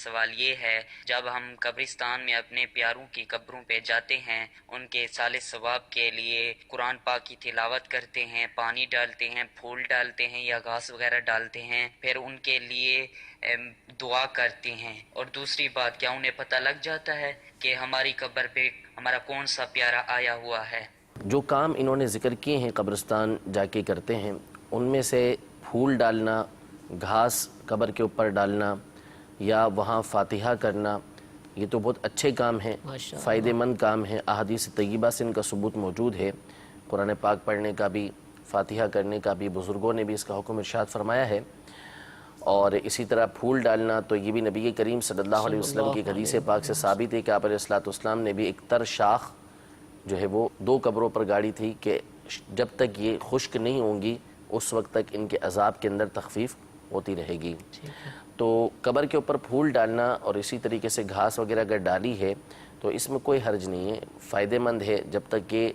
سوال یہ ہے، جب ہم قبرستان میں اپنے پیاروں کی قبروں پہ جاتے ہیں، ان کے صالح ثواب کے لیے قرآن پاک کی تلاوت کرتے ہیں، پانی ڈالتے ہیں، پھول ڈالتے ہیں یا گھاس وغیرہ ڈالتے ہیں، پھر ان کے لیے دعا کرتے ہیں، اور دوسری بات، کیا انہیں پتہ لگ جاتا ہے کہ ہماری قبر پہ ہمارا کون سا پیارا آیا ہوا ہے؟ جو کام انہوں نے ذکر کیے ہیں قبرستان جا کے کرتے ہیں، ان میں سے پھول ڈالنا، گھاس قبر کے اوپر ڈالنا یا وہاں فاتحہ کرنا، یہ تو بہت اچھے کام ہیں، فائدہ مند کام ہیں۔ احادیث طیبہ سے ان کا ثبوت موجود ہے، قرآن پاک پڑھنے کا بھی، فاتحہ کرنے کا بھی، بزرگوں نے بھی اس کا حکم ارشاد فرمایا ہے۔ اور اسی طرح پھول ڈالنا تو یہ بھی نبی کریم صلی اللہ علیہ وسلم کی حدیث پاک سے ثابت ہے کہ آپ علیہ السلام نے بھی ایک تر شاخ جو ہے وہ 2 قبروں پر گاڑی تھی کہ جب تک یہ خشک نہیں ہوں گی اس وقت تک ان کے عذاب کے اندر تخفیف ہوتی رہے گی۔ تو قبر کے اوپر پھول ڈالنا اور اسی طریقے سے گھاس وغیرہ اگر ڈالی ہے تو اس میں کوئی حرج نہیں ہے، فائدہ مند ہے، جب تک یہ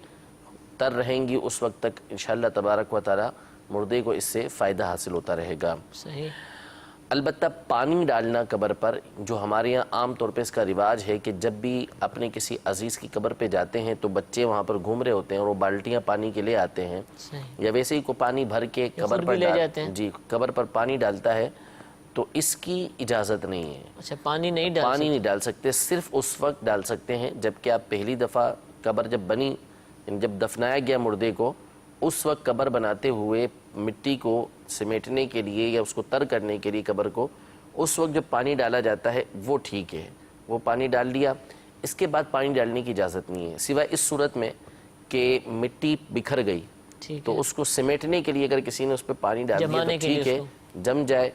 تر رہیں گی اس وقت تک انشاءاللہ تبارک و تعالی مردے کو اس سے فائدہ حاصل ہوتا رہے گا۔ صحیح۔ البتہ پانی ڈالنا قبر پر، جو ہمارے یہاں عام طور پہ اس کا رواج ہے کہ جب بھی اپنے کسی عزیز کی قبر پہ جاتے ہیں تو بچے وہاں پر گھوم رہے ہوتے ہیں اور وہ بالٹیاں پانی کے لے آتے ہیں، یا ویسے ہی کوئی پانی بھر کے قبر پر جی قبر پر پانی ڈالتا ہے، تو اس کی اجازت نہیں ہے۔ اچھا، پانی نہیں ڈال سکتے، صرف اس وقت ڈال سکتے ہیں جبکہ آپ پہلی دفعہ قبر جب بنی، جب دفنایا گیا مردے کو، اس وقت قبر بناتے ہوئے مٹی کو سمیٹنے کے لیے یا اس کو تر کرنے کے لیے قبر کو، اس وقت جو پانی ڈالا جاتا ہے وہ ٹھیک ہے، وہ پانی ڈال دیا، اس کے بعد پانی ڈالنے کی اجازت نہیں ہے، سوائے اس صورت میں کہ مٹی بکھر گئی تو اس کو سمیٹنے کے لیے اگر کسی نے اس پہ پانی ڈال دیا تو ٹھیک ہے، جم جائے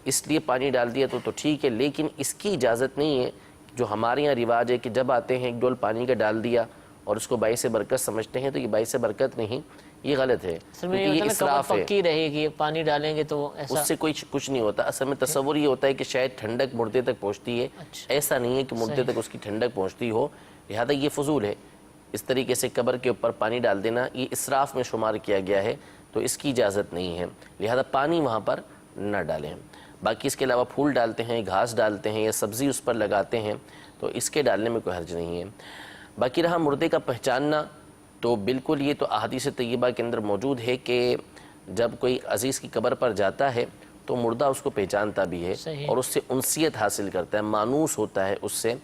اس لیے پانی ڈال دیا تو ٹھیک ہے، لیکن اس کی اجازت نہیں ہے۔ جو ہمارے یہاں رواج ہے کہ جب آتے ہیں ایک ڈول پانی کا ڈال دیا اور اس کو باعث برکت سمجھتے ہیں، تو یہ باعث برکت نہیں، یہ غلط ہے، کیونکہ یہ اسراف ہے۔ پکی رہے گی، پانی ڈالیں گے تو ایسا اس سے کچھ نہیں ہوتا۔ اصل میں تصور یہ ہوتا ہے کہ شاید ٹھنڈک مردے تک پہنچتی ہے، ایسا نہیں ہے کہ مردے تک اس کی ٹھنڈک پہنچتی ہو، لہذا یہ فضول ہے۔ اس طریقے سے قبر کے اوپر پانی ڈال دینا یہ اسراف میں شمار کیا گیا ہے، تو اس کی اجازت نہیں ہے، لہذا پانی وہاں پر نہ ڈالیں۔ باقی اس کے علاوہ پھول ڈالتے ہیں، گھاس ڈالتے ہیں یا سبزی اس پر لگاتے ہیں تو اس کے ڈالنے میں کوئی حرج نہیں ہے۔ باقی رہا مردے کا پہچاننا، تو بالکل یہ تو احادیث طیبہ کے اندر موجود ہے کہ جب کوئی عزیز کی قبر پر جاتا ہے تو مردہ اس کو پہچانتا بھی ہے اور اس سے انسیت حاصل کرتا ہے، مانوس ہوتا ہے اس سے،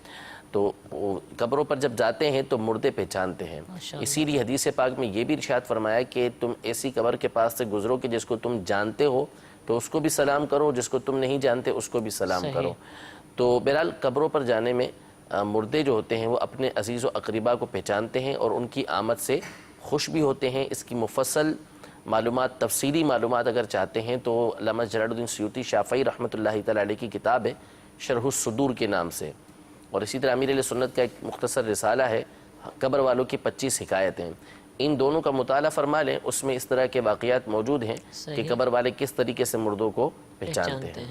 تو قبروں پر جب جاتے ہیں تو مردے پہچانتے ہیں۔ اسی لیے حدیث پاک میں یہ بھی ارشاد فرمایا کہ تم ایسی قبر کے پاس سے گزرو کہ جس کو تم جانتے ہو تو اس کو بھی سلام کرو، جس کو تم نہیں جانتے اس کو بھی سلام کرو۔ تو بہرحال قبروں پر جانے میں مردے جو ہوتے ہیں وہ اپنے عزیز و اقربا کو پہچانتے ہیں اور ان کی آمد سے خوش بھی ہوتے ہیں۔ اس کی مفصل معلومات، تفصیلی معلومات اگر چاہتے ہیں تو علامہ جلال الدین سیوطی شافعی رحمۃ اللہ تعالی علیہ کی کتاب ہے شرح الصدور کے نام سے، اور اسی طرح امیر علیہ سنت کا ایک مختصر رسالہ ہے قبر والوں کی 25 حکایتیں، ان دونوں کا مطالعہ فرما لیں، اس میں اس طرح کے واقعات موجود ہیں کہ قبر والے کس طریقے سے مردوں کو پہچانتے ہیں۔